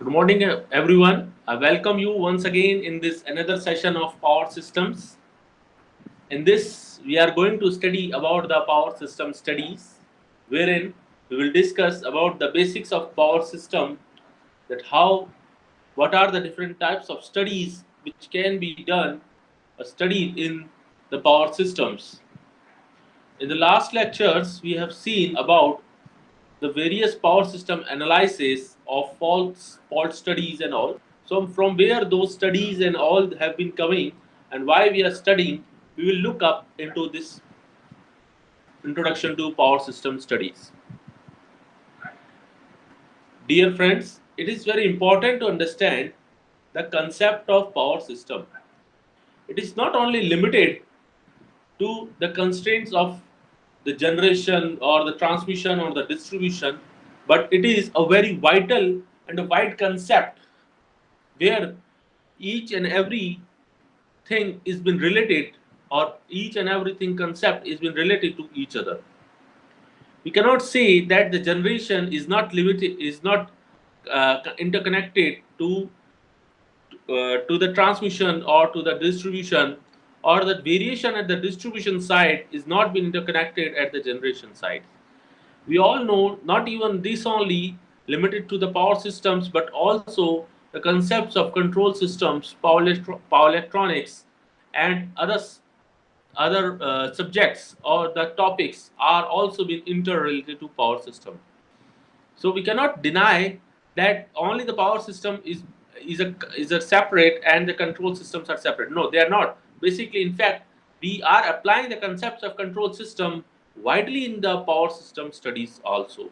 Good morning, everyone. I welcome you once again in this another session of power systems. In this, we are going to study about the power system studies, wherein we will discuss about the basics of power system, that what are the different types of studies which can be done, studied in the power systems. In the last lectures, we have seen about the various power system analysis of fault studies and all. So from where those studies and all have been coming and why we are studying, we will look up into this introduction to power system studies. Dear friends, it is very important to understand the concept of power system. It is not only limited to the constraints of the generation or the transmission or the distribution, but it is a very vital and a wide concept where each and every thing is been related, or each and everything concept is been related to each other. We cannot say that the generation is not limited, is not interconnected to the transmission or to the distribution, or the variation at the distribution side is not been interconnected at the generation side. We all know not even this only limited to the power systems, but also the concepts of control systems, power electronics, and other subjects or the topics are also being interrelated to power system. So we cannot deny that only the power system is a separate and the control systems are separate. No, they are not. Basically, in fact, we are applying the concepts of control system widely in the power system studies also.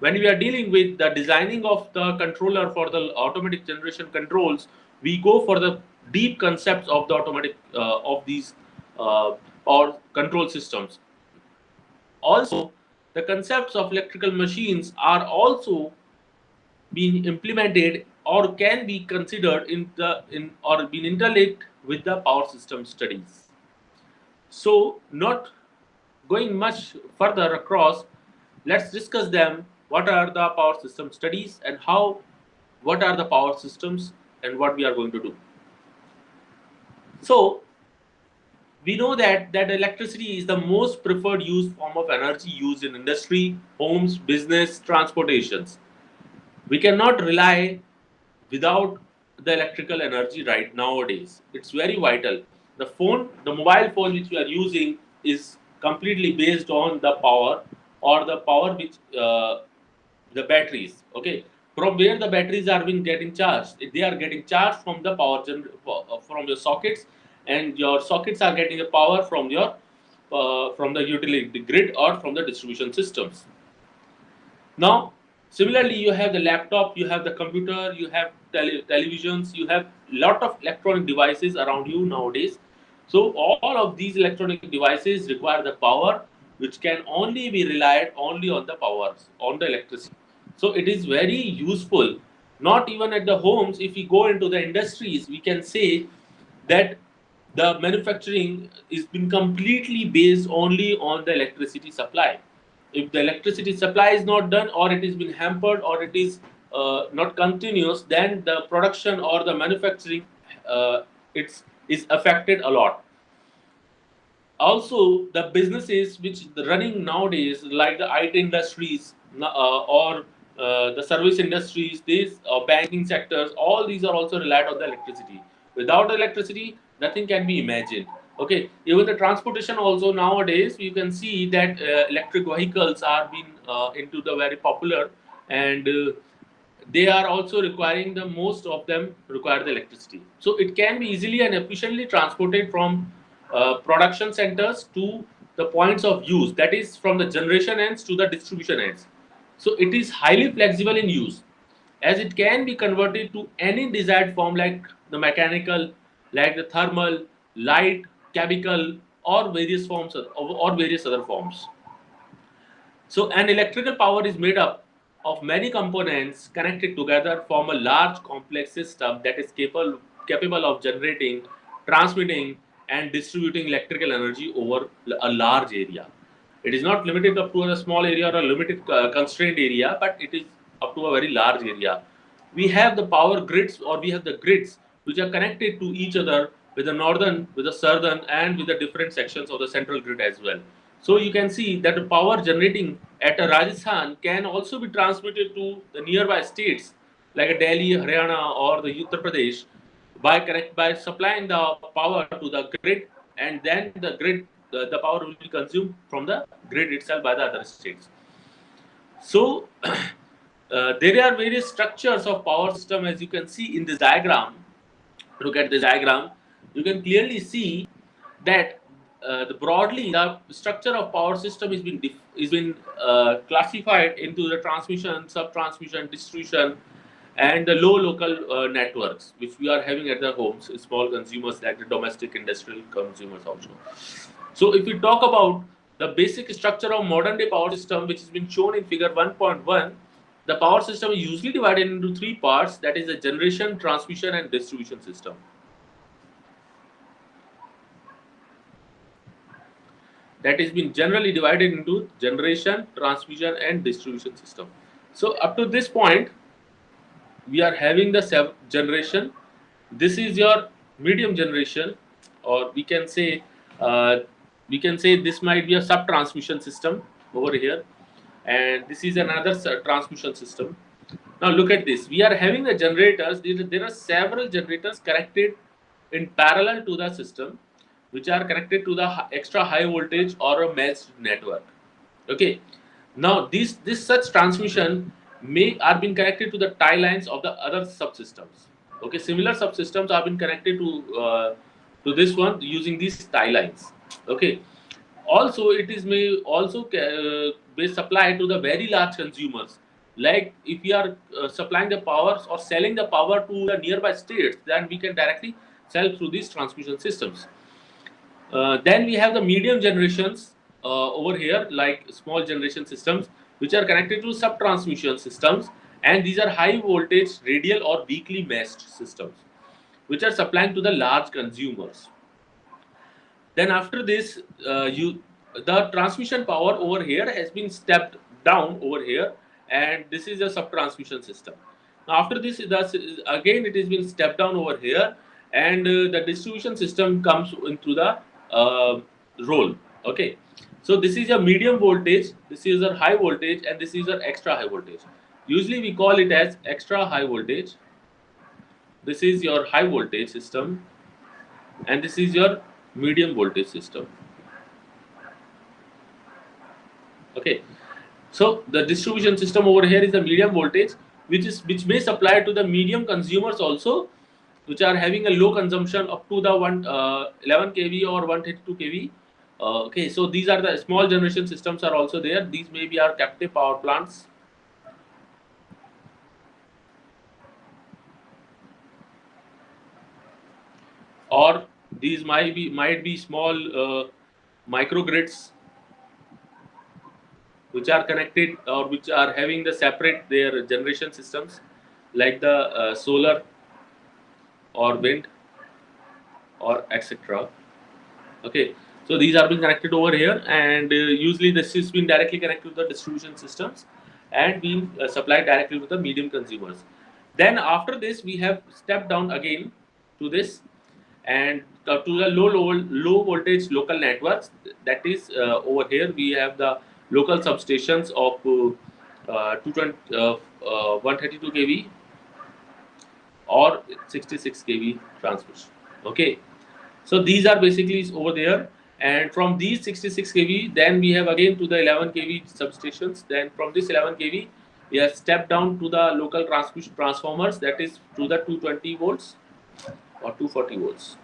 When we are dealing with the designing of the controller for the automatic generation controls, we go for the deep concepts of the automatic of these power control systems. Also, the concepts of electrical machines are also being implemented or can be considered in or been interlinked with the power system studies. So, not going much further across, let's discuss them. What are the power system studies and what are the power systems and what we are going to do. So, we know that electricity is the most preferred use form of energy used in industry, homes, business, transportations. We cannot rely without the electrical energy right nowadays. It's very vital. The mobile phone which we are using is completely based on the power, or the power which the batteries. Okay, from where the batteries are being getting charged? They are getting charged from the from your sockets, and your sockets are getting the power from the utility grid or from the distribution systems. Now, similarly, you have the laptop, you have the computer, you have televisions, you have lot of electronic devices around you nowadays. So all of these electronic devices require the power, which can only be relied only on the powers, on the electricity. So it is very useful. Not even at the homes, if we go into the industries, we can say that the manufacturing is been completely based only on the electricity supply. If the electricity supply is not done, or it is been hampered, or it is not continuous, then the production or the manufacturing it's is affected a lot. Also, the businesses which the running nowadays, like the IT industries, or the service industries, these banking sectors, all these are also relied on the electricity. Without electricity, nothing can be imagined. Okay, even the transportation also nowadays, you can see that electric vehicles are being into the very popular, and they are also requiring the most of them require the electricity. So it can be easily and efficiently transported from production centers to the points of use, that is from the generation ends to the distribution ends. So it is highly flexible in use, as it can be converted to any desired form, like the mechanical, like the thermal, light, chemical, or various forms or various other forms. So an electrical power is made up of many components connected together, form a large complex system that is capable of generating, transmitting, and distributing electrical energy over a large area. It is not limited up to a small area or a limited constrained area, but it is up to a very large area. we have the power grids, or we have the grids which are connected to each other with the northern, with the southern, and with the different sections of the central grid as well. So you can see that the power generating at a Rajasthan can also be transmitted to the nearby states like a Delhi, Haryana, or the Uttar Pradesh by supplying the power to the grid, and then the power will be consumed from the grid itself by the other states. So there are various structures of power system, as you can see in this diagram. Look at this diagram. You can clearly see that broadly the structure of power system is been classified into the transmission, sub-transmission, distribution, and the low local networks, which we are having at the homes, small consumers like the domestic industrial consumers also. So if we talk about the basic structure of modern day power system, which has been shown in figure 1.1, the power system is usually divided into three parts, that is the generation, transmission, and distribution system. That has been generally divided into generation, transmission, and distribution system. So up to this point, we are having the generation. This is your medium generation, or uh, we can say this might be a sub transmission system over here, and this is another transmission system. Now look at this. We are having the generators. There are several generators connected in parallel to the system, which are connected to the extra high voltage or a meshed network. Okay. Now this such transmission may are being connected to the tie lines of the other subsystems. Okay. Similar subsystems have been connected to this one using these tie lines. Okay. Also, it is may also be supplied to the very large consumers. Like if we are supplying the power or selling the power to the nearby states, then we can directly sell through these transmission systems. Then we have the medium generations over here, like small generation systems, which are connected to sub transmission systems, and these are high voltage radial or weakly meshed systems, which are supplying to the large consumers. Then after this, the transmission power over here has been stepped down over here, and this is a sub transmission system. Now after this, again it has been stepped down over here, and the distribution system comes into the role. Okay, so this is a medium voltage, this is a high voltage, and this is an extra high voltage. Usually we call it as extra high voltage. This is your high voltage system, and this is your medium voltage system. Okay, so the distribution system over here is the medium voltage, which may supply to the medium consumers also, which are having a low consumption up to the 11 kV or 132 kV. Okay, so these are the small generation systems are also there. These may be our captive power plants. Or these might be small microgrids which are connected or which are having the separate their generation systems, like the solar or wind or etc. Okay, so these are being connected over here, and usually this is being directly connected to the distribution systems and being supplied directly to the medium consumers. Then after this, we have stepped down again to this, and to the low voltage local networks. That is over here we have the local substations of 132 kV or 66 kV transmission. Okay, so these are basically over there, and from these 66 kV, then we have again to the 11 kV substations. Then from this 11 kV, we have stepped down to the local transmission transformers, that is to the 220 volts or 240 volts.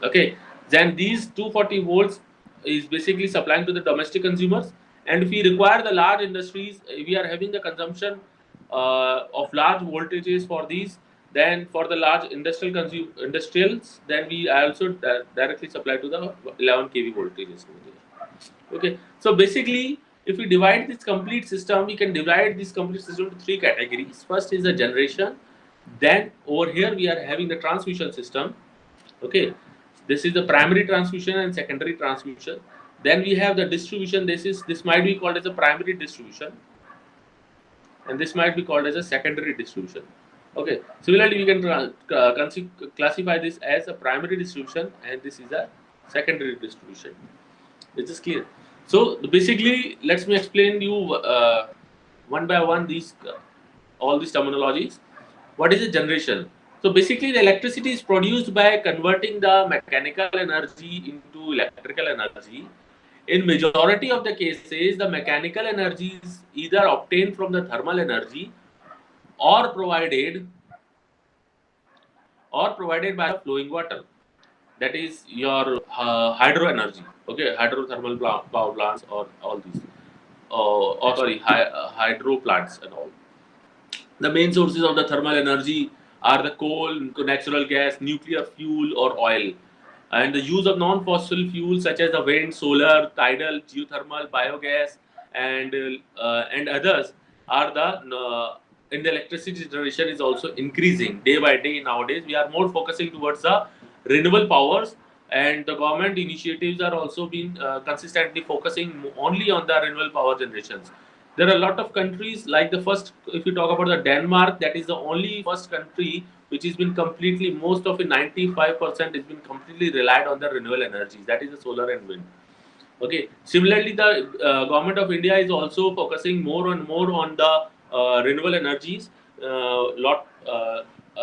Okay, then these 240 volts is basically supplying to the domestic consumers, and if we require the large industries, we are having the consumption of large voltages for these. Then for the large industrials, then we also directly supply to the 11 kV voltages over there. Okay, so basically, if we divide this complete system, we can divide this complete system into three categories. First is the generation, then over here we are having the transmission system. Okay, this is the primary transmission and secondary transmission. Then we have the distribution. This might be called as a primary distribution, and this might be called as a secondary distribution. Okay. Similarly, we can classify this as a primary distribution, and this is a secondary distribution. Is this clear? So basically, let me explain you one by one these all these terminologies. What is a generation? So basically, the electricity is produced by converting the mechanical energy into electrical energy. In majority of the cases, the mechanical energy is either obtained from the thermal energy or provided by the flowing water. That is your hydro energy. Okay, hydrothermal power plants or all these, or sorry, hydro plants and all. The main sources of the thermal energy are the coal, natural gas, nuclear fuel, or oil. And the use of non-fossil fuels such as the wind, solar, tidal, geothermal, biogas, and others are the in the electricity generation is also increasing day by day. Nowadays, we are more focusing towards the renewable powers, and the government initiatives are also being consistently focusing only on the renewable power generations. There are a lot of countries like the first, if you talk about the Denmark, that is the only first country which has been completely, most of it 95% has been completely relied on the renewable energies, that is the solar and wind. Okay. Similarly, the government of India is also focusing more and more on the renewable energies. Lot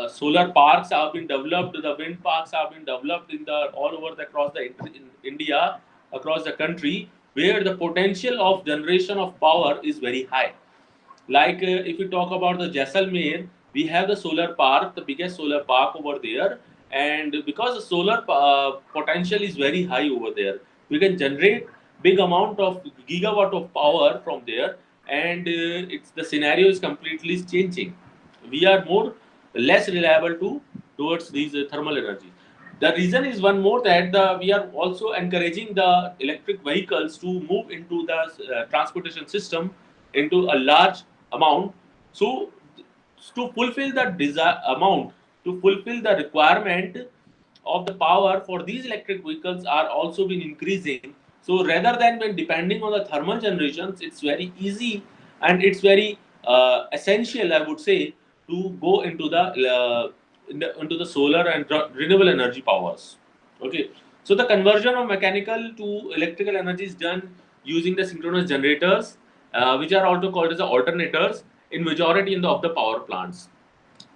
solar parks have been developed, the wind parks have been developed in the all over the, across the in India, across the country, where the potential of generation of power is very high. Like if you talk about the Jaisalmer, we have the solar park, the biggest solar park over there, and because the solar potential is very high over there, we can generate big amount of gigawatt of power from there, and it's the scenario is completely changing. We are more less reliable to towards these thermal energy. The reason is one more that we are also encouraging the electric vehicles to move into the transportation system into a large amount. So to fulfill the desire amount, to fulfill the requirement of the power for these electric vehicles are also been increasing. So rather than when depending on the thermal generations, it's very easy and it's very essential, I would say, to go into into the solar and renewable energy powers. Okay, so the conversion of mechanical to electrical energy is done using the synchronous generators, which are also called as the alternators in majority of the power plants.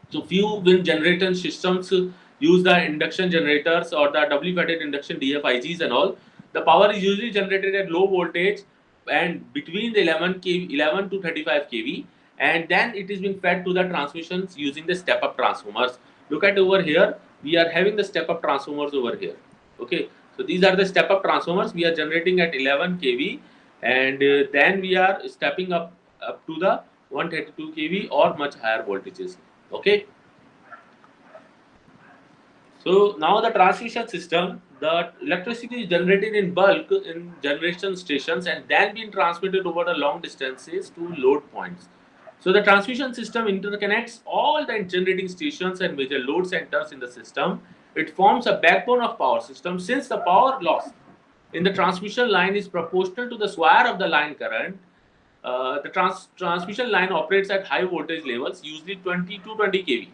So few wind generation systems use the induction generators or the double-fatted induction DFIGs and all. The power is usually generated at low voltage and between the 11 to 35 kV, and then it is being fed to the transmissions using the step-up transformers. Look at over here, we are having the step-up transformers over here. Okay, so these are the step-up transformers. We are generating at 11 kV, and then we are stepping up to the 132 kV or much higher voltages. Okay, so now the transmission system, the electricity is generated in bulk in generation stations and then being transmitted over the long distances to load points. So the transmission system interconnects all the generating stations and major load centers in the system. It forms a backbone of power system. Since the power loss in the transmission line is proportional to the square of the line current, the transmission line operates at high voltage levels, usually 20 to 20 kV,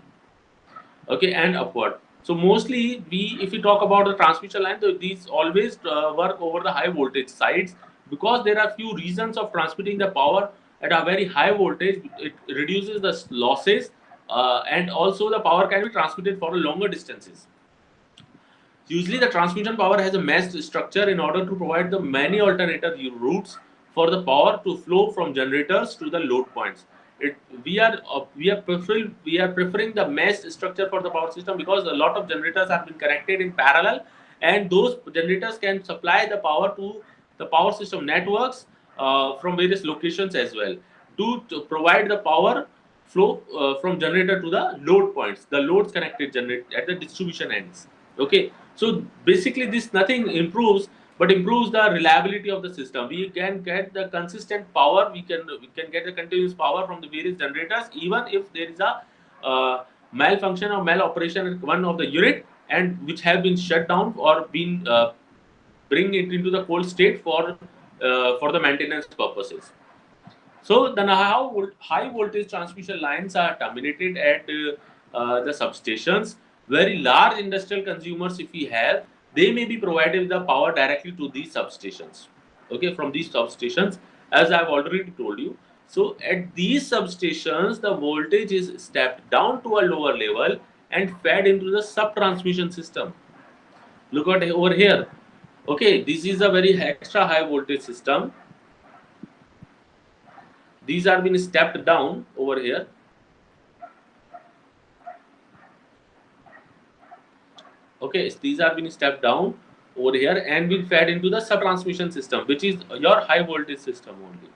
okay, and upward. So mostly we, if we talk about the transmission line, these always work over the high voltage sides because there are few reasons of transmitting the power at a very high voltage. It reduces the losses, and also the power can be transmitted for longer distances. Usually, the transmission power has a meshed structure in order to provide the many alternative routes for the power to flow from generators to the load points. It, we are preferring the meshed structure for the power system because a lot of generators have been connected in parallel, and those generators can supply the power to the power system networks from various locations as well to provide the power flow from generator to the load points, the loads connected generate at the distribution ends. Okay, so basically this nothing improves but improves the reliability of the system. We can get the consistent power, we can get the continuous power from the various generators even if there is a malfunction or maloperation in one of the unit and which have been shut down or been bring it into the cold state for the maintenance purposes. So then how high voltage transmission lines are terminated at the substations. Very large industrial consumers, if we have, they may be provided with the power directly to these substations. Okay, from these substations, as I've already told you. So at these substations, the voltage is stepped down to a lower level and fed into the sub-transmission system. Look at over here. Okay, this is a very extra high voltage system. These are being stepped down over here. Okay, so these are being stepped down over here and will fed into the sub-transmission system, which is your high voltage system only.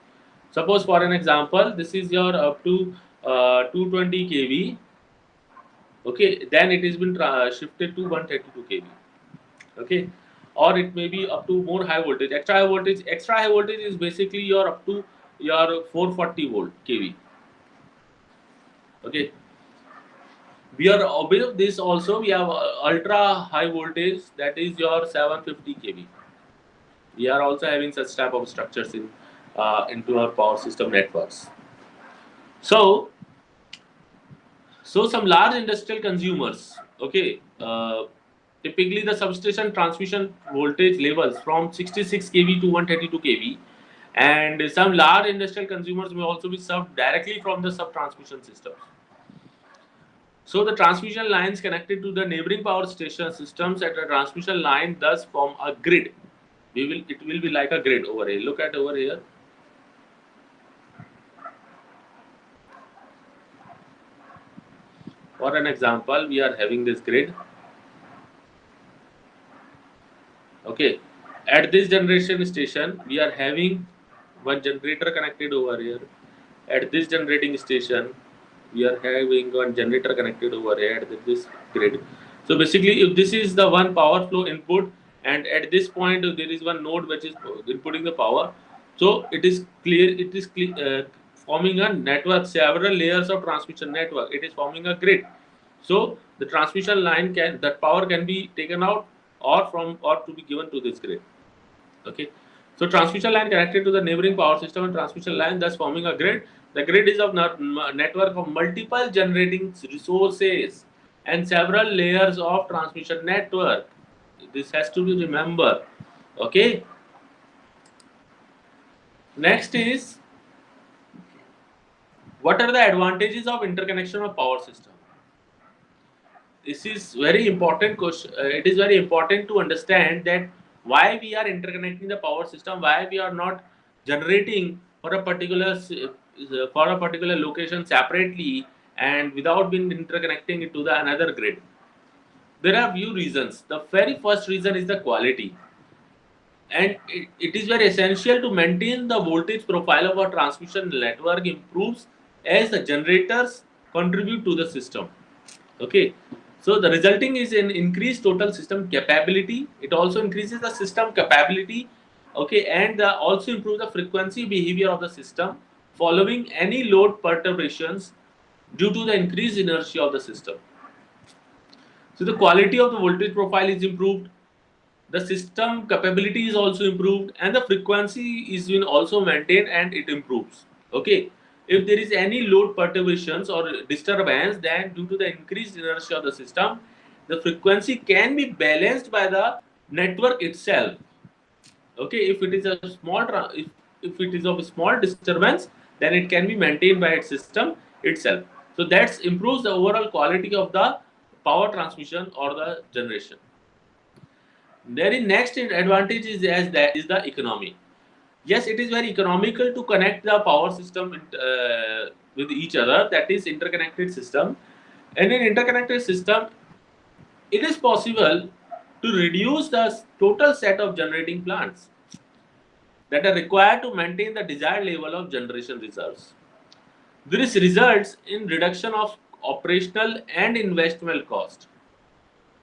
Suppose for an example, this is your up to 220 kV. Okay, then it has been shifted to 132 kV. Okay, or it may be up to more high voltage. Extra high voltage. Extra high voltage is basically your up to your 440 volt kV. Okay, we are above this also. We have ultra high voltage, that is your 750 kV. We are also having such type of structures in into our power system networks. So some large industrial consumers, okay, typically the substation transmission voltage levels from 66 kV to 132 kV, and some large industrial consumers may also be served directly from the sub transmission systems. So the transmission lines connected to the neighboring power station systems at a transmission line thus form a grid. It will be like a grid over here. Look at over here. For an example, we are having this grid. Okay, at this generation station, we are having one generator connected over here. At this generating station, we are having one generator connected over here at this grid. So basically, if this is the one power flow input, and at this point there is one node which is inputting the power, so it is clear. It is forming a network, several layers of transmission network. It is forming a grid. So the transmission line that power can be taken out or to be given to this grid. Okay, so transmission line connected to the neighboring power system and transmission line thus forming a grid. The grid is of network of multiple generating resources and several layers of transmission network. This has to be remembered. Okay, next is, what are the advantages of interconnection of power system? This is very important question. It is very important to understand that why we are interconnecting the power system, why we are not generating for a particular location separately and without being interconnecting it to the another grid. There are few reasons. The very first reason is the quality, and it is very essential to maintain the voltage profile of our transmission network improves as the generators contribute to the system. Okay, so the resulting is an increased total system capability. It also increases the system capability. Okay, and also improve the frequency behavior of the system following any load perturbations due to the increased inertia of the system. So the quality of the voltage profile is improved, the system capability is also improved, and the frequency is being also maintained and it improves. Okay, if there is any load perturbations or disturbance, then due to the increased inertia of the system, the frequency can be balanced by the network itself. Okay, if it is a if it is of a small disturbance, then it can be maintained by its system itself. So that improves the overall quality of the power transmission or the generation. There is next advantage is as that is the economy. Yes, it is very economical to connect the power system with each other. That is interconnected system. And in interconnected system, it is possible to reduce the total set of generating plants that are required to maintain the desired level of generation reserves. This results in reduction of operational and investment cost.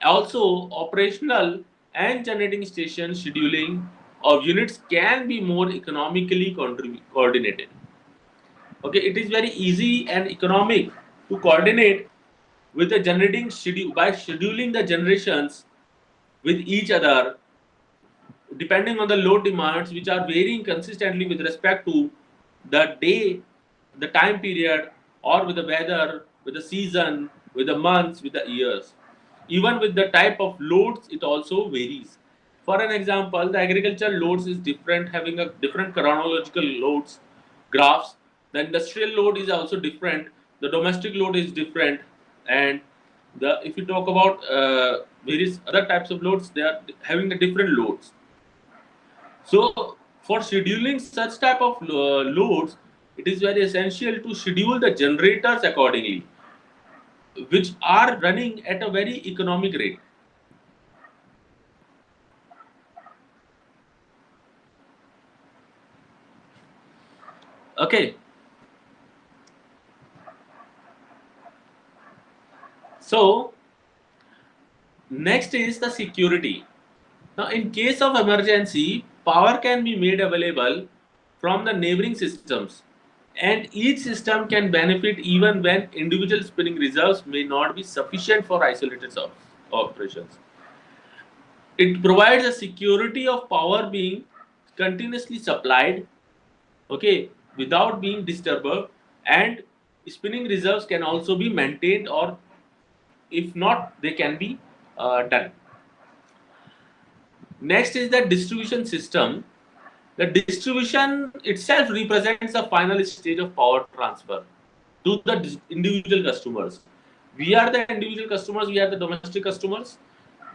Also, operational and generating station scheduling of units can be more economically coordinated. Okay, it is very easy and economic to coordinate with the generating schedule by scheduling the generations with each other depending on the load demands which are varying consistently with respect to the day, the time period, or with the weather, with the season, with the months, with the years. Even with the type of loads, it also varies. For an example, the agricultural loads is different, having a different chronological loads graphs. The industrial load is also different. The domestic load is different, and the if you talk about various other types of loads, they are having the different loads. So, for scheduling such type of loads, it is very essential to schedule the generators accordingly, which are running at a very economic rate. Okay, so next is the security. Now, in case of emergency, power can be made available from the neighboring systems, and each system can benefit even when individual spinning reserves may not be sufficient for isolated operations. It provides a security of power being continuously supplied, okay, without being disturbed, and spinning reserves can also be maintained, or if not, they can be done. Next is the distribution system. The distribution itself represents the final stage of power transfer to the individual customers. We are the individual customers, we are the domestic customers.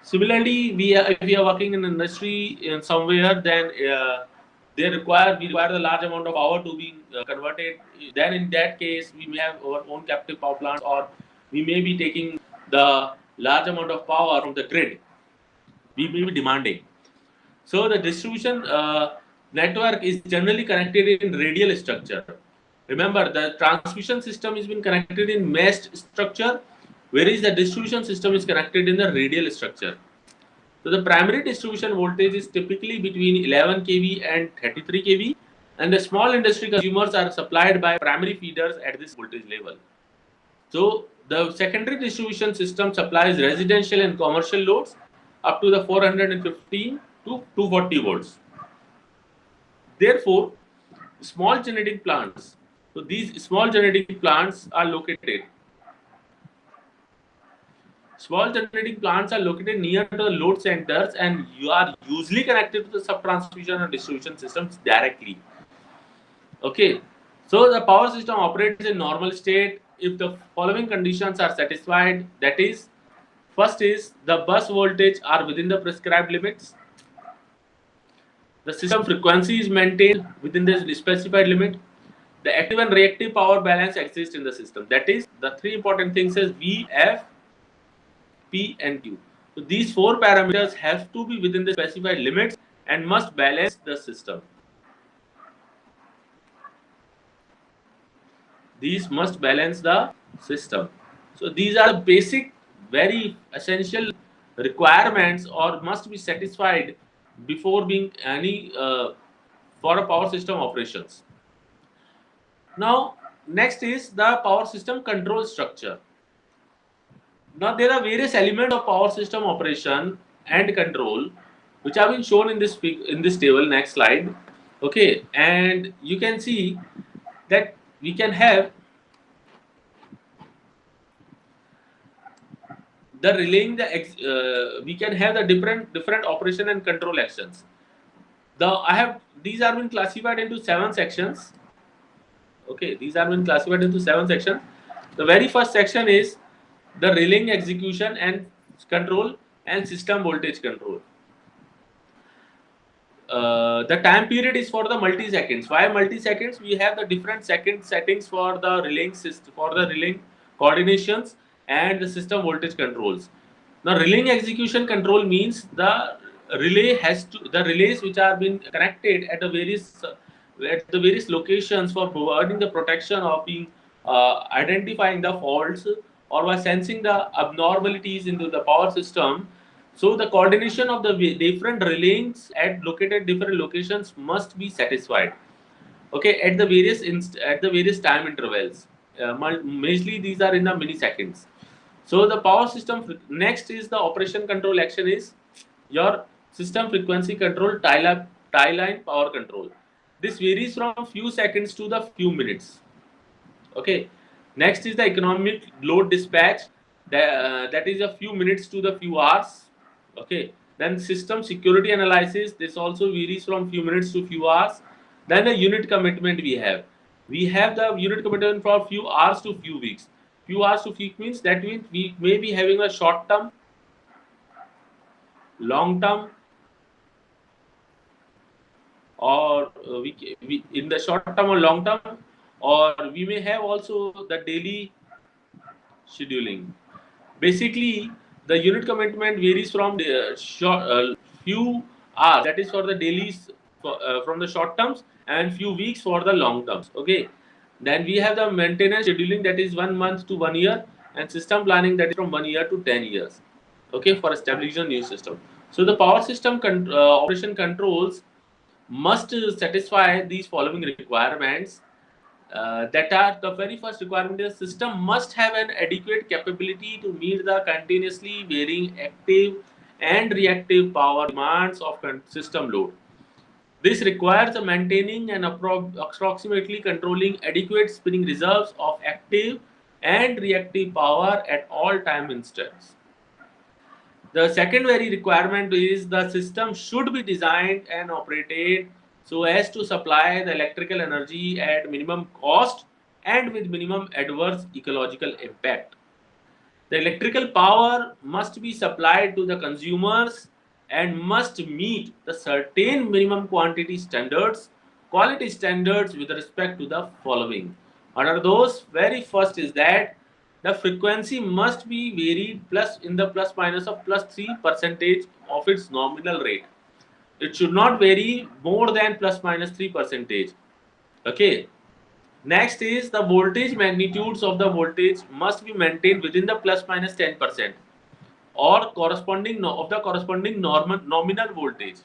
Similarly, if we are working in industry in somewhere, then we require the large amount of power to be converted. Then in that case, we may have our own captive power plants, or we may be taking the large amount of power from the grid. We may be demanding. So the distribution network is generally connected in radial structure. Remember, the transmission system is been connected in meshed structure, whereas the distribution system is connected in the radial structure. So the primary distribution voltage is typically between 11 kV and 33 kV, and the small industry consumers are supplied by primary feeders at this voltage level. So the secondary distribution system supplies residential and commercial loads up to the 415 to 240 volts. Therefore, small generating plants. So these small generating plants are located. Small generating plants are located near to the load centers, and you are usually connected to the sub-transmission and distribution systems directly. Okay, so the power system operates in normal state if the following conditions are satisfied. That is, first is the bus voltage are within the prescribed limits. The system frequency is maintained within the specified limit. The active and reactive power balance exists in the system. That is, the three important things is V, F, P, and Q. So these four parameters have to be within the specified limits and must balance the system. These must balance the system. So these are the basic, very essential requirements or must be satisfied before being any for a power system operations. Now, next is the power system control structure. Now, there are various elements of power system operation and control, which have been shown in this table. Next slide. Okay, and you can see that we can have the relaying the we can have the different operation and control actions. These are been classified into 7 sections. Okay, these are been classified into 7 sections. The very first section is the relaying execution and control and system voltage control. The time period is for the multi-seconds. Why multi-seconds? We have the different second settings for the relaying system, for the relaying coordinations and the system voltage controls. Now, relaying execution control means the the relays which are being connected at the various locations for providing the protection of being identifying the faults or by sensing the abnormalities into the power system. So the coordination of the different relays at located different locations must be satisfied. Okay, at the various time intervals. Majorly these are in the milliseconds. So the power system next is the operation control action is your system frequency control tie line power control. This varies from few seconds to the few minutes. Okay. Next is the economic load dispatch. That is a few minutes to the few hours. Okay. Then system security analysis. This also varies from few minutes to few hours. Then the unit commitment we have. We have the unit commitment for few hours to few weeks. Few hours to few means that means we may be having a short term, long term, or we in the short term or long term, or we may have also the daily scheduling. Basically, the unit commitment varies from the few hours, that is for the dailies from the short terms, and few weeks for the long terms. Okay. Then we have the maintenance scheduling, that is 1 month to 1 year, and system planning, that is from 1 year to 10 years. Okay, for establishing a new system. So the power system operation controls must satisfy these following requirements. That are the very first requirement is system must have an adequate capability to meet the continuously varying active and reactive power demands of system load. This requires maintaining and approximately controlling adequate spinning reserves of active and reactive power at all time instants. The second very requirement is the system should be designed and operated so as to supply the electrical energy at minimum cost and with minimum adverse ecological impact. The electrical power must be supplied to the consumers and must meet the certain minimum quantity standards, quality standards with respect to the following. What are those? Very first is that the frequency must be varied plus in the plus minus of plus 3 percentage of its nominal rate. It should not vary more than plus minus 3 percentage. Okay. Next is the voltage magnitudes of the voltage must be maintained within the plus minus 10% or corresponding of the corresponding nominal voltage.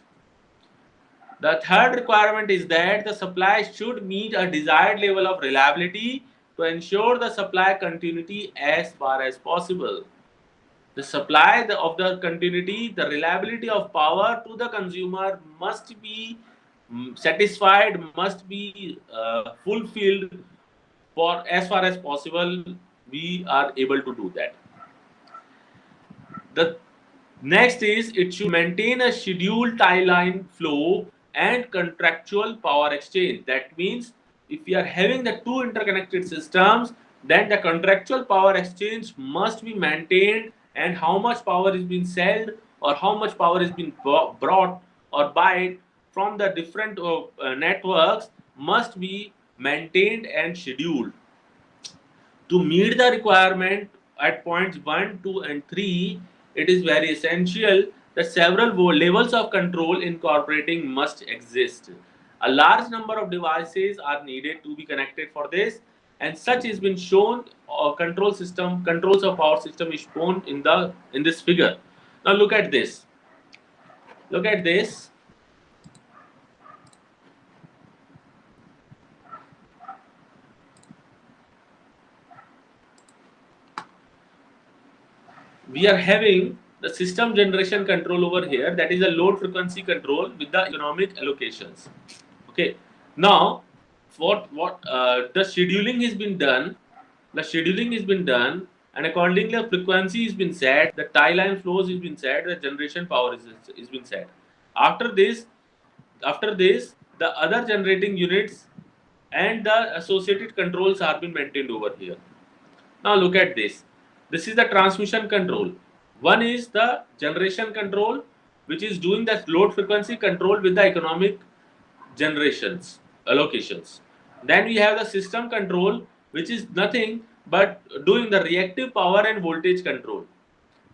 The third requirement is that the supply should meet a desired level of reliability to ensure the supply continuity as far as possible. The supply of the continuity, the reliability of power to the consumer must be satisfied, must be fulfilled for as far as possible. We are able to do that. The next is it should maintain a scheduled tie line flow and contractual power exchange. That means if we are having the two interconnected systems, then the contractual power exchange must be maintained, and how much power is being sold or how much power is being brought or buy from the different networks must be maintained and scheduled. To meet the requirement at points 1, 2, and 3, it is very essential that several levels of control incorporating must exist. A large number of devices are needed to be connected for this, and such has been shown. Control system controls of power system is shown in this figure. Now look at this. Look at this. We are having the system generation control over here, that is a load frequency control with the economic allocations. Okay, now what the scheduling has been done, and accordingly the frequency has been set, the tie line flows has been set, the generation power is been set. After this the other generating units and the associated controls are being maintained over here. Now look at this. This is the transmission control. One is the generation control, which is doing the load frequency control with the economic generations, allocations. Then we have the system control, which is nothing but doing the reactive power and voltage control.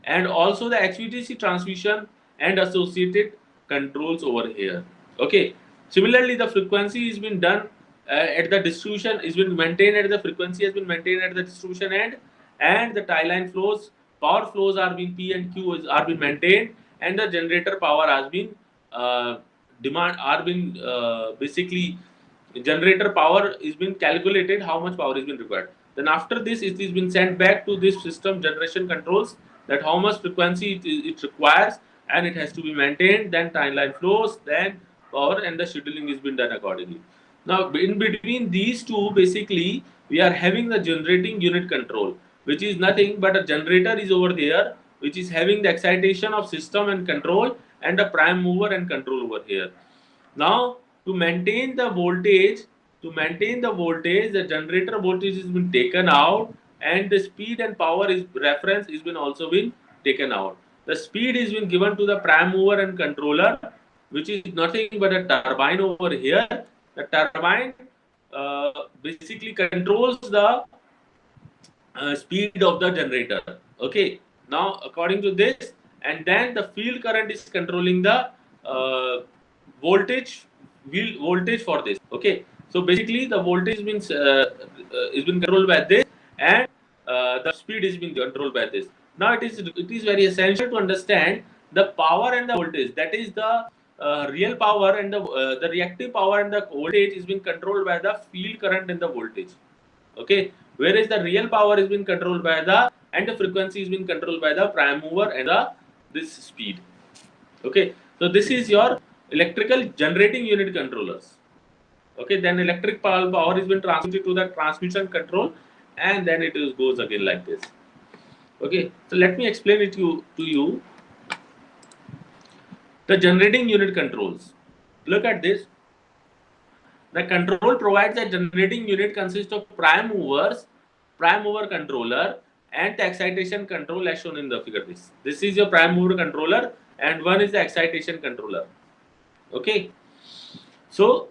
And also the HVDC transmission and associated controls over here. Okay. Similarly, the frequency has been done at the distribution, is been maintained at the frequency has been maintained at the distribution end, and the tie line flows, power flows are being P and Q are being maintained, and the generator power has been demand are been basically generator power is been calculated, how much power is been required. Then after this it is been sent back to this system generation controls, that how much frequency it requires, and it has to be maintained. Then timeline flows, then power and the scheduling is been done accordingly. Now, in between these two, basically, we are having the generating unit control, which is nothing but a generator is over there, which is having the excitation of system and control, and a prime mover and control over here. Now, to maintain the voltage, the generator voltage has been taken out, and the speed and power is reference is been also been taken out. The speed is been given to the prime mover and controller, which is nothing but a turbine over here. The turbine basically controls the speed of the generator. Okay. Now, according to this, and then the field current is controlling the uh, voltage voltage for this. Okay. So basically, the voltage means is been controlled by this, and the speed is being controlled by this. Now, it is very essential to understand the power and the voltage. That is the real power and the reactive power and the voltage is being controlled by the field current and the voltage. Okay, whereas the real power is being controlled by the and the frequency is being controlled by the prime mover and the this speed. Okay, so this is your electrical generating unit controllers. Okay, then electric power is been transmitted to the transmission control, and then it goes again like this. Okay, so let me explain it to you. The generating unit controls. Look at this. The control provides a generating unit consists of prime mover controller, and the excitation control as shown in the figure. This is your prime mover controller, and one is the excitation controller. Okay, so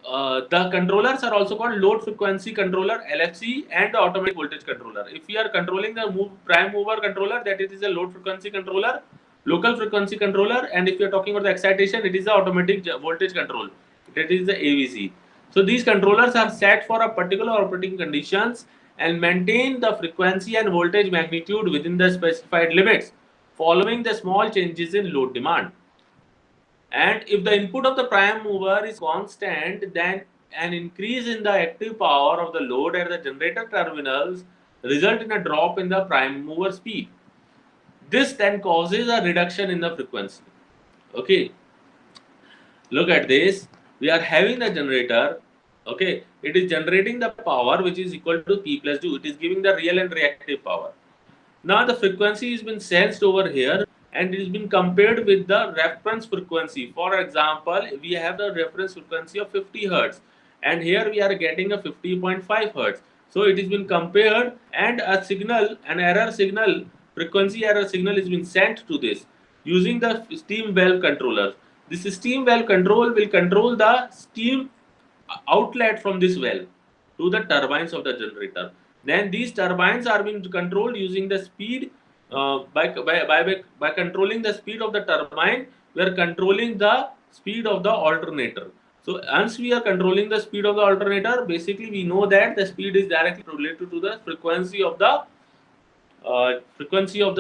the controllers are also called load frequency controller (LFC) and the automatic voltage controller. If we are controlling the prime mover controller, that it is a load frequency controller, local frequency controller, and if you are talking about the excitation, it is the automatic voltage control. That is the AVC. So these controllers are set for a particular operating conditions and maintain the frequency and voltage magnitude within the specified limits, following the small changes in load demand. And if the input of the prime mover is constant, then an increase in the active power of the load at the generator terminals result in a drop in the prime mover speed. This then causes a reduction in the frequency. Okay, look at this. We are having the generator. Okay, it is generating the power which is equal to P plus Q. It is giving the real and reactive power. Now the frequency has been sensed over here, and it has been compared with the reference frequency. For example, we have the reference frequency of 50 hertz, and here we are getting a 50.5 hertz. So it has been compared, and a signal, an error signal, frequency error signal is been sent to this using the steam valve controller. This steam valve control will control the steam outlet from this valve to the turbines of the generator. Then these turbines are being controlled using the speed by controlling the speed of the turbine. We are controlling the speed of the alternator. So once we are controlling the speed of the alternator, basically we know that the speed is directly related to the frequency of the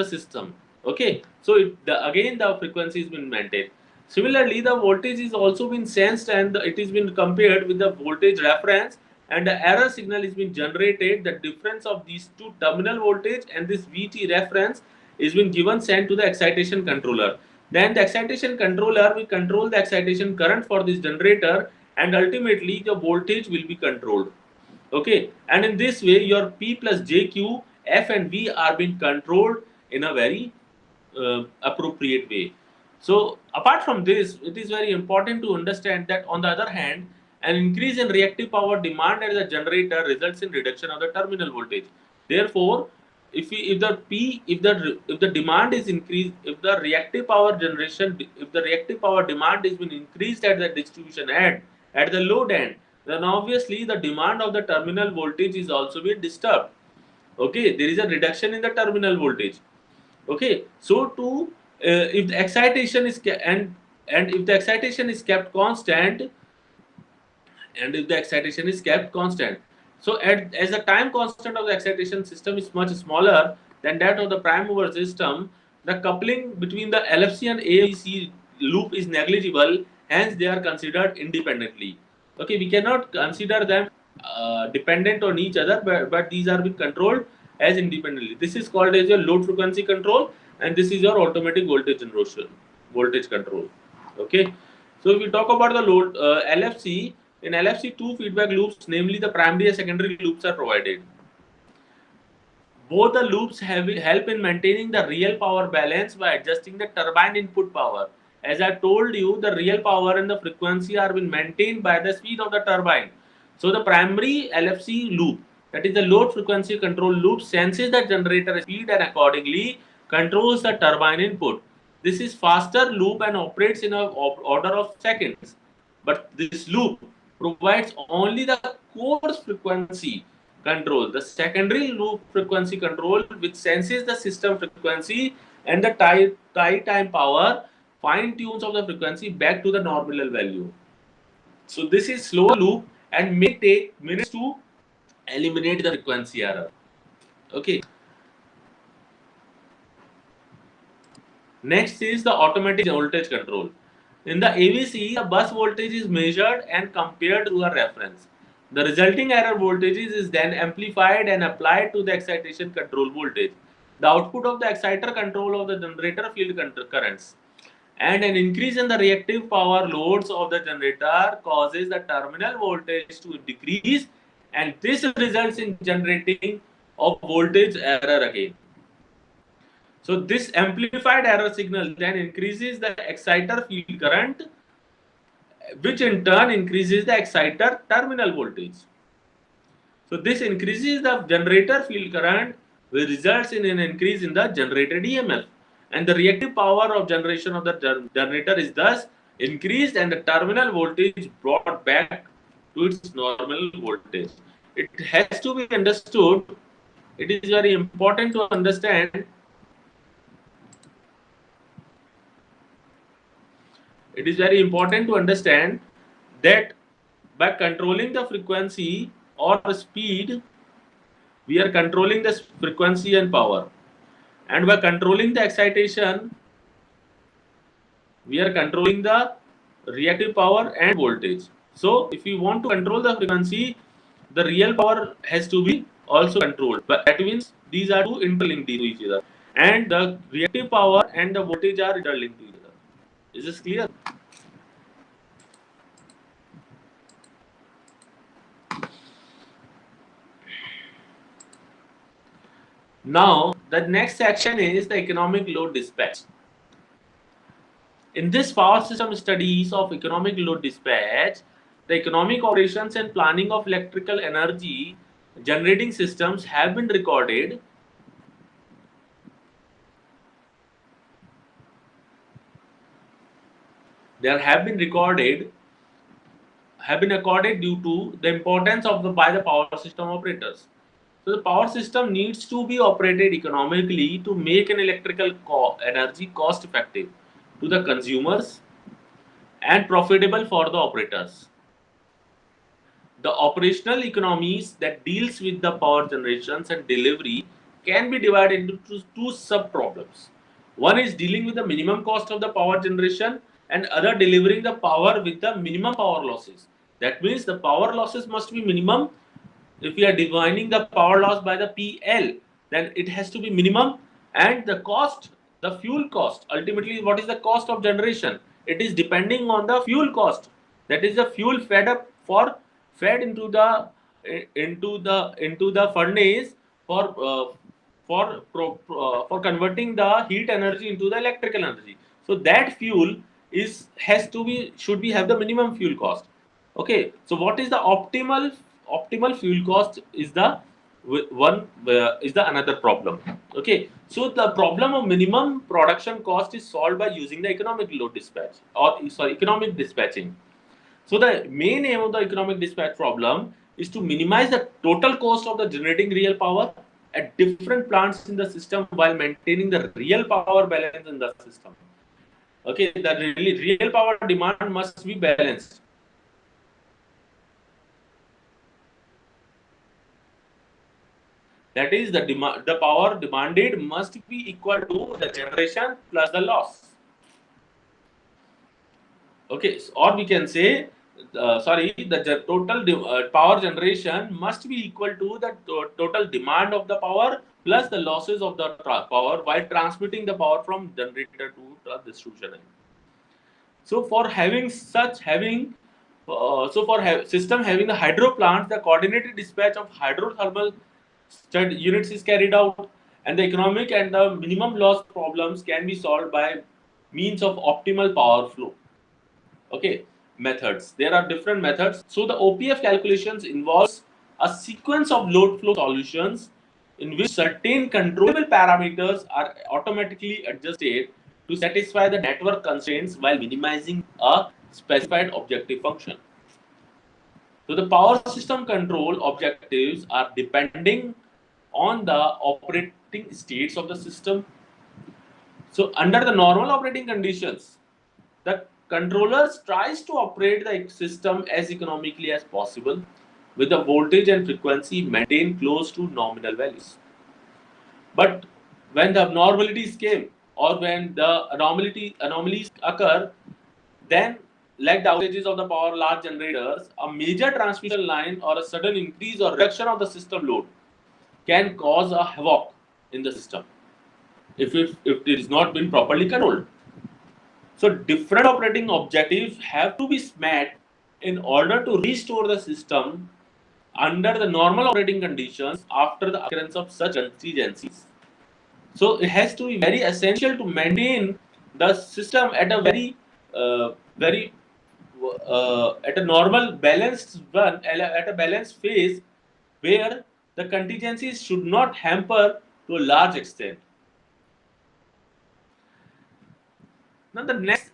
system. Okay, so again the frequency has been maintained. Similarly, the voltage is also been sensed, and it is been compared with the voltage reference, and the error signal is been generated. The difference of these two terminal voltage and this VT reference is been given sent to the excitation controller. Then the excitation controller will control the excitation current for this generator, and ultimately the voltage will be controlled. Okay, and in this way your P plus JQ, F and V are being controlled in a very appropriate way. So apart from this, it is very important to understand that on the other hand, an increase in reactive power demand at the generator results in reduction of the terminal voltage. Therefore, if the demand is increased, if the reactive power demand is been increased at the distribution end, at the load end, then obviously the demand of the terminal voltage is also being disturbed. Okay, there is a reduction in the terminal voltage. Okay, so if the excitation is and if the excitation is kept constant, so as the time constant of the excitation system is much smaller than that of the prime mover system, the coupling between the LFC and AVC loop is negligible, hence they are considered independently. Okay, we cannot consider them dependent on each other, but these are being controlled as independently. This is called as your load frequency control, and this is your automatic voltage control. Okay, so if we talk about the load LFC, In LFC, two feedback loops, namely the primary and secondary loops, are provided. Both the loops help in maintaining the real power balance by adjusting the turbine input power. As I told you, the real power and the frequency are being maintained by the speed of the turbine. So the primary LFC loop, that is the load frequency control loop, senses the generator speed and accordingly controls the turbine input. This is faster loop and operates in a order of seconds. But this loop provides only the coarse frequency control. The secondary loop frequency control, which senses the system frequency and the tie time power, fine tunes of the frequency back to the nominal value. So this is slower loop and may take minutes to eliminate the frequency error. Okay. Next is the automatic voltage control. In the AVC, the bus voltage is measured and compared to a reference. The resulting error voltages is then amplified and applied to the excitation control voltage. The output of the exciter control of the generator field currents, and an increase in the reactive power loads of the generator causes the terminal voltage to decrease, and this results in generating of voltage error again. So this amplified error signal then increases the exciter field current, which in turn increases the exciter terminal voltage. So this increases the generator field current, which results in an increase in the generated EMF. And the reactive power of generation of the generator is thus increased and the terminal voltage brought back to its normal voltage. It has to be understood, it is very important to understand, it is very important to understand that by controlling the frequency or speed, we are controlling the frequency and power, and by controlling the excitation, we are controlling the reactive power and voltage. So if you want to control the frequency, the real power has to be also controlled, but that means these are two interlinked to each other, and the reactive power and the voltage are interlinked to each other. Is this clear? Now, the next section is the economic load dispatch. In this power system studies of economic load dispatch, the economic operations and planning of electrical energy generating systems have been recorded. Have been accorded due to the importance of by the power system operators. So the power system needs to be operated economically to make an electrical energy cost effective to the consumers and profitable for the operators. The operational economies that deals with the power generations and delivery can be divided into two sub problems. One is dealing with the minimum cost of the power generation, and other delivering the power with the minimum power losses. That means the power losses must be minimum. If we are defining the power loss by the PL, then it has to be minimum, and the cost, the fuel cost, ultimately what is the cost of generation? It is depending on the fuel cost. That is the fuel fed into the furnace for converting the heat energy into the electrical energy. So that fuel should be have the minimum fuel cost. Okay, so what is the optimal fuel cost is the another problem. Okay, so the problem of minimum production cost is solved by using the economic load dispatch, or sorry, economic dispatching. So the main aim of the economic dispatch problem is to minimize the total cost of the generating real power at different plants in the system while maintaining the real power balance in the system. Okay, the real power demand must be balanced. That is, the power demanded must be equal to the generation plus the loss. Okay, or we can say, the total power generation must be equal to the total demand of the power plus the losses of the power while transmitting the power from generator to the distribution. So for having So for system having the hydro plants, the coordinated dispatch of hydrothermal units is carried out, and the economic and the minimum loss problems can be solved by means of optimal power flow. Okay, methods. There are different methods. So the OPF calculations involves a sequence of load flow solutions in which certain controllable parameters are automatically adjusted to satisfy the network constraints while minimizing a specified objective function. So the power system control objectives are depending on the operating states of the system. So under the normal operating conditions, the controllers tries to operate the system as economically as possible with the voltage and frequency maintained close to nominal values. But when the abnormalities came or when the anomalies occur, then like the outages of the power large generators, a major transmission line or a sudden increase or reduction of the system load can cause a havoc in the system if it is not been properly controlled. So different operating objectives have to be met in order to restore the system under the normal operating conditions after the occurrence of such contingencies. So it has to be very essential to maintain the system at a very at a normal balanced one at a balanced phase where the contingencies should not hamper to a large extent. Now the next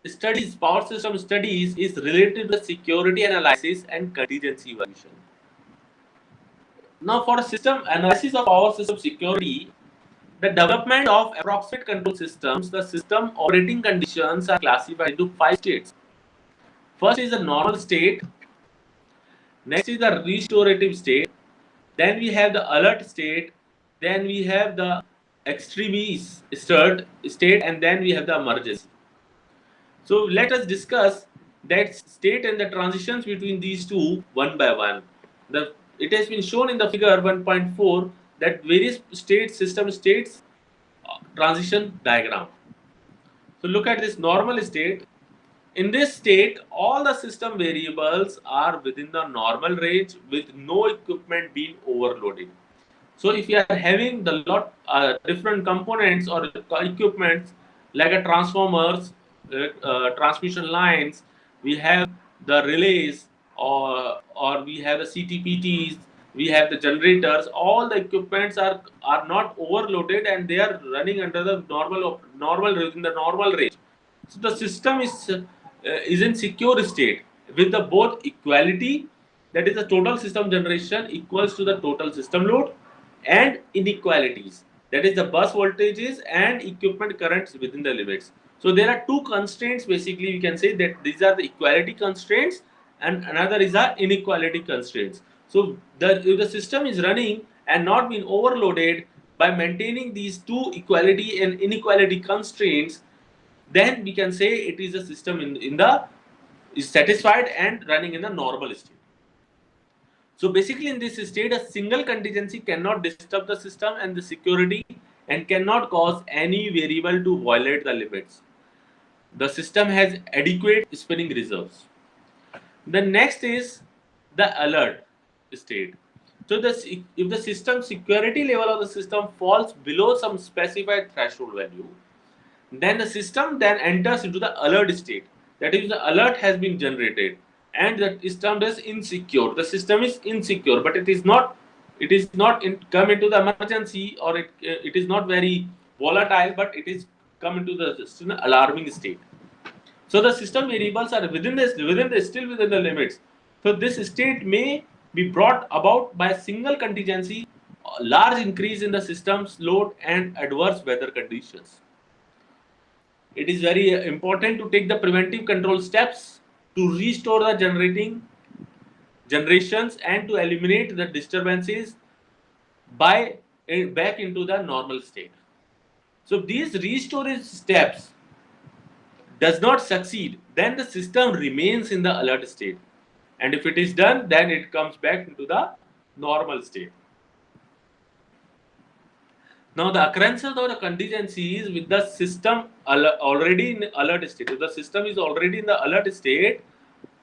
studies, power system studies, is related to security analysis and contingency evaluation. Now for system analysis of power system security, the development of approximate control systems, the system operating conditions are classified into 5 states. First is the normal state, next is the restorative state, then we have the alert state, then we have the extremis state, and then we have the emergency. So let us discuss that state and the transitions between these two one by one. It has been shown in the figure 1.4 that various system states transition diagram. So look at this normal state. In this state, all the system variables are within the normal range with no equipment being overloaded. So if you are having the lot different components or equipments like a transformers, transmission lines, we have the relays, or we have the CTPTs, we have the generators. All the equipments are not overloaded and they are running under the normal in the normal range. So the system is in secure state with the both equality, that is the total system generation equals to the total system load, and inequalities, that is the bus voltages and equipment currents within the limits. So there are two constraints, basically we can say that these are the equality constraints and another is the inequality constraints. So if the system is running and not being overloaded by maintaining these two equality and inequality constraints, then we can say it is a system is satisfied and running in the normal state. So basically in this state, a single contingency cannot disturb the system and the security and cannot cause any variable to violate the limits. The system has adequate spinning reserves. The next is the alert state. So if the system security level of the system falls below some specified threshold value, then the system then enters into the alert state. That is, the alert has been generated and the system is insecure. The system is insecure, but it is not come into the emergency, or it is not very volatile, but it is come into the alarming state. So the system variables are still within the limits. So this state may be brought about by a single contingency, a large increase in the system's load, and adverse weather conditions. It is very important to take the preventive control steps to restore the generations and to eliminate the disturbances back into the normal state. So these restorative steps does not succeed, then the system remains in the alert state, and if it is done, then it comes back into the normal state. Now the occurrences of the contingencies with the system already in alert state. If the system is already in the alert state,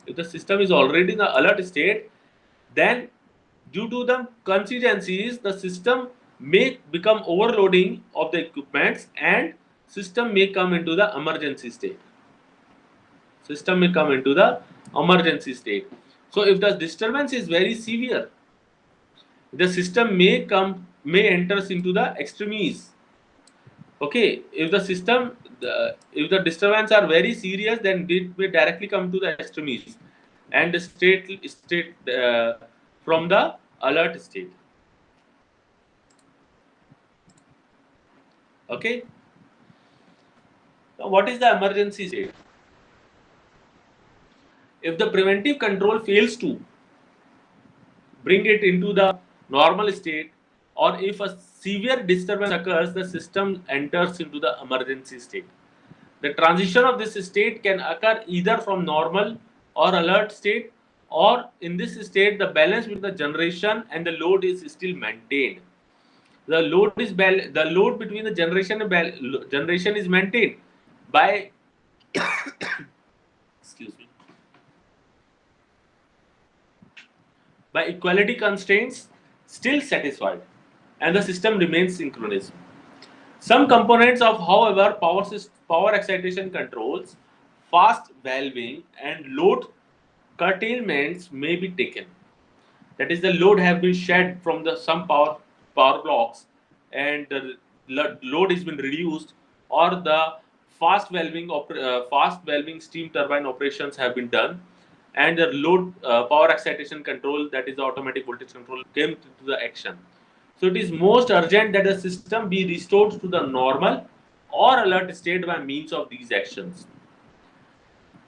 If the system is already in the alert state, then due to the contingencies, the system may become overloading of the equipments and system may come into the emergency state. System may come into the emergency state. So if the disturbance is very severe, the system may enters into the extremes. Okay, if the system if the disturbance are very serious, then it may directly come to the extremes and the state from the alert state. Okay, now what is the emergency state? If the preventive control fails to bring it into the normal state, or if a severe disturbance occurs, the system enters into the emergency state. The transition of this state can occur either from normal or alert state, or in this state the balance between the generation and the load is still maintained. The load between the generation is maintained by excuse me, by equality constraints still satisfied, and the system remains synchronous. Some components of, however, power excitation controls, fast valving, and load curtailments may be taken. That is, the load have been shed from the some power blocks, and the load has been reduced, or the fast valving steam turbine operations have been done, and the load power excitation control, that is the automatic voltage control, came into the action. So it is most urgent that the system be restored to the normal or alert state by means of these actions.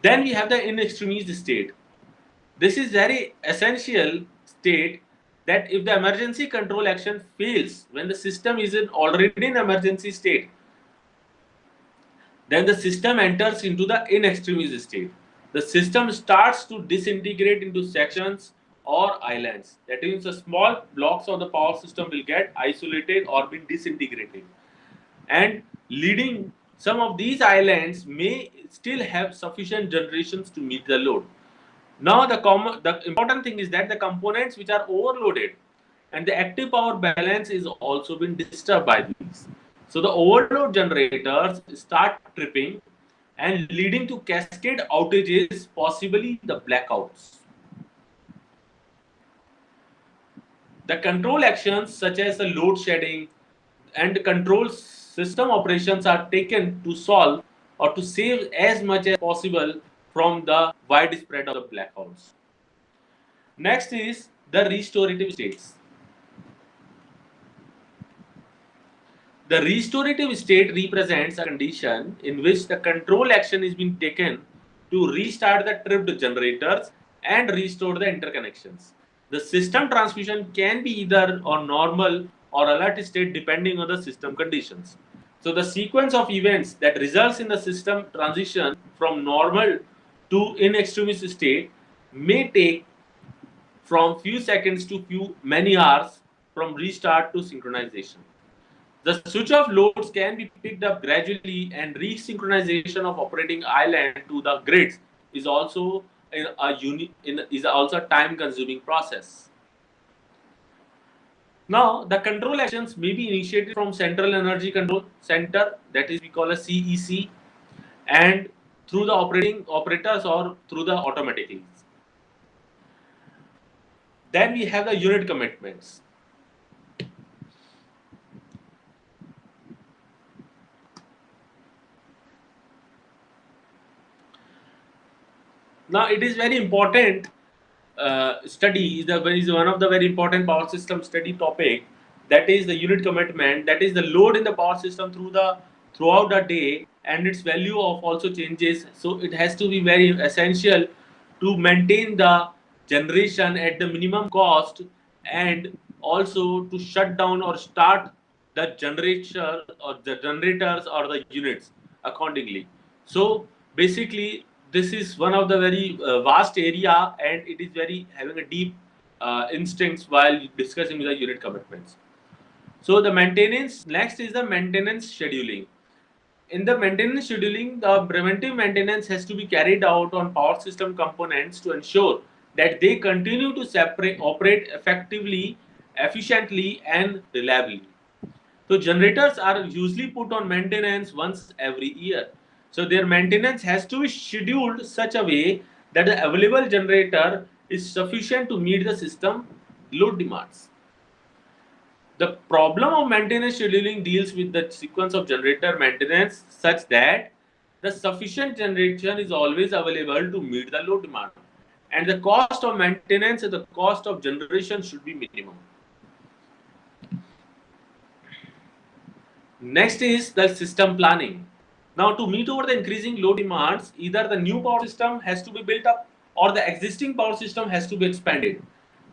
Then we have the in extremis state. This is very essential state that if the emergency control action fails when the system is already in emergency state, then the system enters into the in extremis state. The system starts to disintegrate into sections or islands. That means the small blocks of the power system will get isolated or be disintegrated, and leading some of these islands may still have sufficient generations to meet the load. Now the important thing is that the components which are overloaded and the active power balance is also been disturbed by these. So the overload generators start tripping and leading to cascade outages, possibly the blackouts. The control actions such as the load shedding and control system operations are taken to solve or to save as much as possible from the widespread of the blackouts. Next is the restorative states. The restorative state represents a condition in which the control action is being taken to restart the tripped generators and restore the interconnections. The system transmission can be either on normal or alert state depending on the system conditions. So the sequence of events that results in the system transition from normal to in extremis state may take from few seconds to many hours from restart to synchronization. The switch off loads can be picked up gradually, and resynchronization of operating island to the grids is also a time-consuming process. Now, the control actions may be initiated from Central Energy Control Center, that is we call a CEC, and through the operating operators or through the automatically. Then we have the unit commitments. Now it is very important study is one of the very important power system study topic, that is the unit commitment, that is the load in the power system throughout the day, and its value of also changes. So it has to be very essential to maintain the generation at the minimum cost, and also to shut down or start the generator or the generators or the units accordingly. So basically this is one of the very vast area, and it is very having a deep instincts while discussing the unit commitments. So the maintenance, next is the maintenance scheduling. In the maintenance scheduling, the preventive maintenance has to be carried out on power system components to ensure that they continue to operate effectively, efficiently, and reliably. So generators are usually put on maintenance once every year. So their maintenance has to be scheduled such a way that the available generator is sufficient to meet the system load demands. The problem of maintenance scheduling deals with the sequence of generator maintenance such that the sufficient generation is always available to meet the load demand. And the cost of maintenance and the cost of generation should be minimum. Next is the system planning. Now, to meet over the increasing load demands, either the new power system has to be built up or the existing power system has to be expanded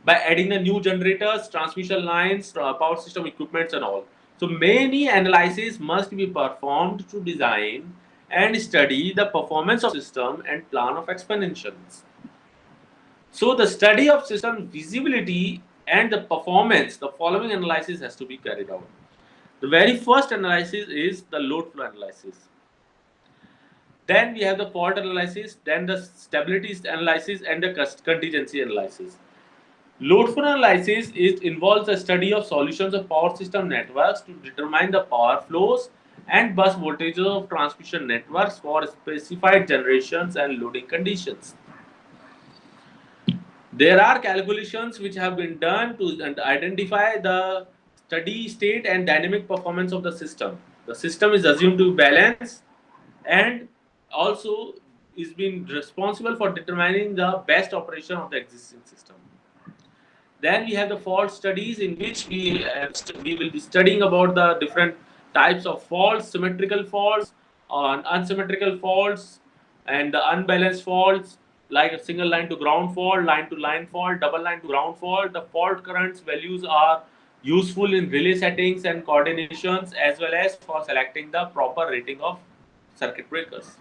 by adding the new generators, transmission lines, power system equipments, and all. So, many analyses must be performed to design and study the performance of system and plan of expansions. So, the study of system feasibility and the performance, the following analysis has to be carried out. The very first analysis is the load flow analysis. Then we have the fault analysis, then the stability analysis, and the contingency analysis. Load flow analysis involves the study of solutions of power system networks to determine the power flows and bus voltages of transmission networks for specified generations and loading conditions. There are calculations which have been done to identify the steady state and dynamic performance of the system. The system is assumed to be balanced and also is being responsible for determining the best operation of the existing system. Then we have the fault studies in which we will be studying about the different types of faults, symmetrical faults, unsymmetrical faults, and the unbalanced faults like a single line to ground fault, line to line fault, double line to ground fault. The fault currents values are useful in relay settings and coordinations as well as for selecting the proper rating of circuit breakers.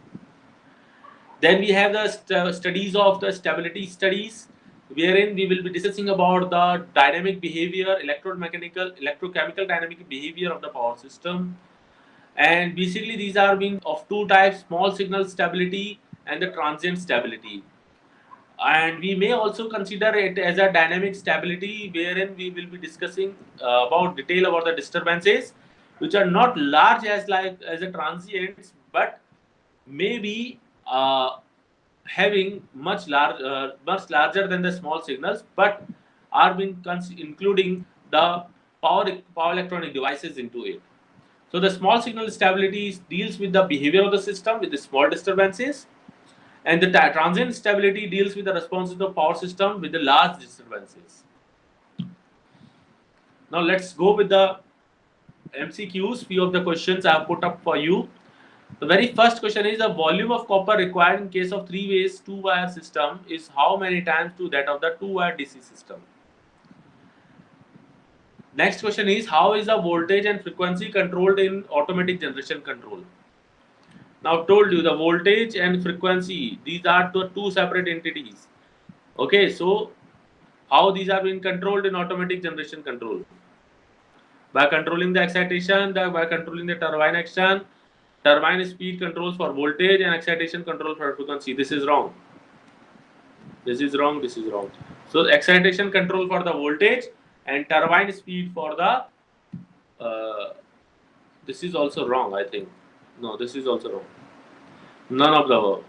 Then we have the studies of the stability studies, wherein we will be discussing about the dynamic behavior, electromechanical, electrochemical dynamic behavior of the power system. And basically, these are being of two types: small signal stability and the transient stability. And we may also consider it as a dynamic stability, wherein we will be discussing about detail about the disturbances, which are not large as a transients, but maybe having much larger than the small signals, but are being including the power electronic devices into it. So the small signal stability deals with the behavior of the system with the small disturbances, and the transient stability deals with the response of the power system with the large disturbances. Now let's go with the MCQs. Few of the questions I have put up for you. The very first question is the volume of copper required in case of three-ways two-wire system is how many times to that of the two-wire DC system. Next question is how is the voltage and frequency controlled in automatic generation control. Now I've told you the voltage and frequency, these are two separate entities. Okay, so how these are being controlled in automatic generation control? By controlling the excitation, by controlling the turbine action, turbine speed controls for voltage and excitation control for frequency. This is wrong. This is wrong. This is wrong. So excitation control for the voltage and turbine speed for the. This is also wrong. I think. No, this is also wrong. None of the above.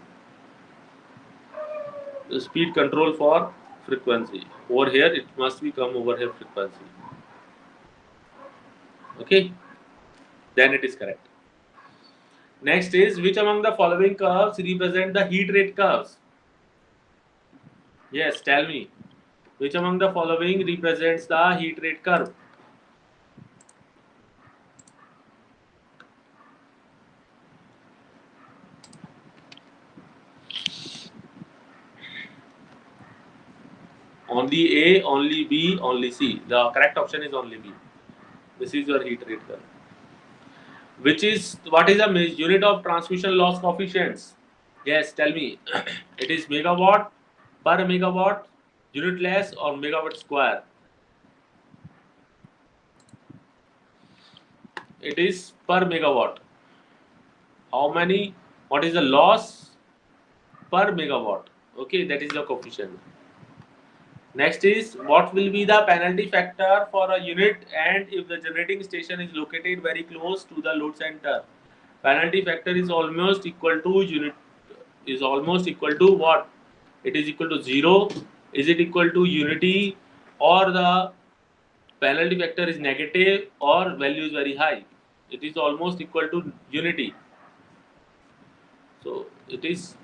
The speed control for frequency. Over here, it must be come over here frequency. Okay. Then it is correct. Next is which among the following curves represent the heat rate curves? Yes, tell me. Which among the following represents the heat rate curve? Only A, only B, only C. The correct option is only B. This is your heat rate curve. What is the unit of transmission loss coefficients? Yes, tell me. It is megawatt per megawatt, unit less or megawatt square. It is per megawatt. what is the loss per megawatt. Okay, that is the coefficient. Next is what will be the penalty factor for a unit and if the generating station is located very close to the load center. Penalty factor is almost equal to what? It is equal to 0. Is it equal to unity, or the penalty factor is negative or value is very high? It is almost equal to unity. So it is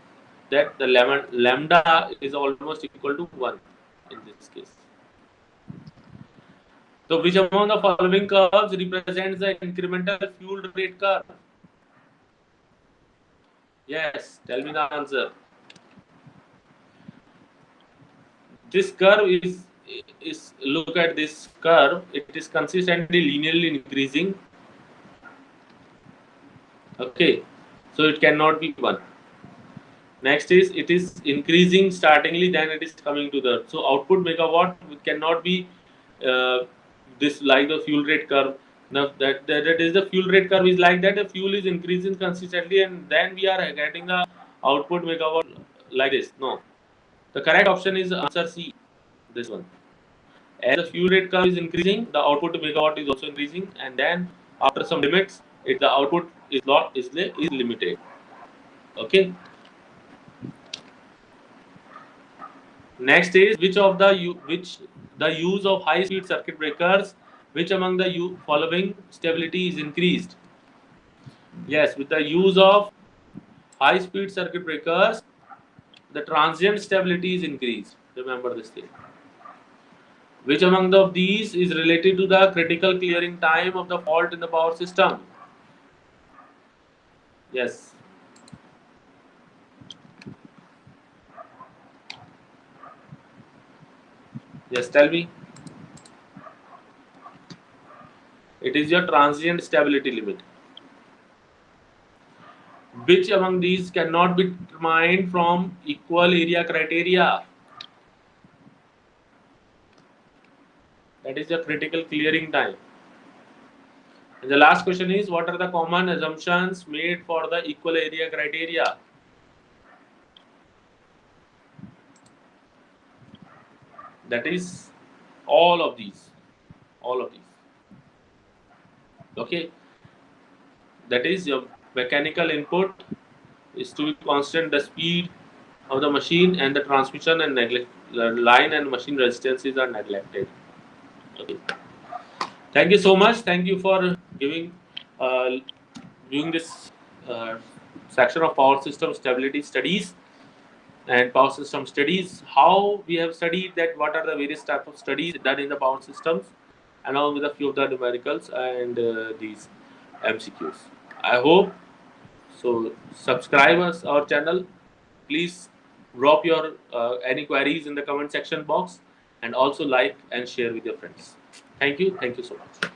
that the lambda is almost equal to 1 in this case. So which among the following curves represents the incremental fuel rate curve? Yes, tell me the answer. This curve is look at this curve. It is consistently linearly increasing. Okay, so it cannot be 1. Next is it is increasing startingly, then it is coming to the, so output megawatt cannot be this like the fuel rate curve. Now that is the fuel rate curve is like that. The fuel is increasing consistently, and then we are getting the output megawatt like this. No, the correct option is answer C. This one. As the fuel rate curve is increasing, the output to megawatt is also increasing, and then after some limits, the output is limited. Okay. Next is which the use of high speed circuit breakers, which among the following stability is increased? Yes, with the use of high speed circuit breakers, the transient stability is increased. Remember this thing. Which among these is related to the critical clearing time of the fault in the power system? Yes. Yes, tell me. It is your transient stability limit. Which among these cannot be determined from equal area criteria? That is the critical clearing time. And the last question is, what are the common assumptions made for the equal area criteria? That is all of these. Okay. That is your mechanical input is to be constant, the speed of the machine and the transmission and the line and machine resistances are neglected. Okay. Thank you so much. Thank you for giving viewing this section of power system stability studies and power system studies. How we have studied that, what are the various types of studies done in the power systems, along with a few of the numericals and these MCQs. I hope so. Subscribe us our channel. Please drop your any queries in the comment section box, and also like and share with your friends. Thank you. Thank you so much.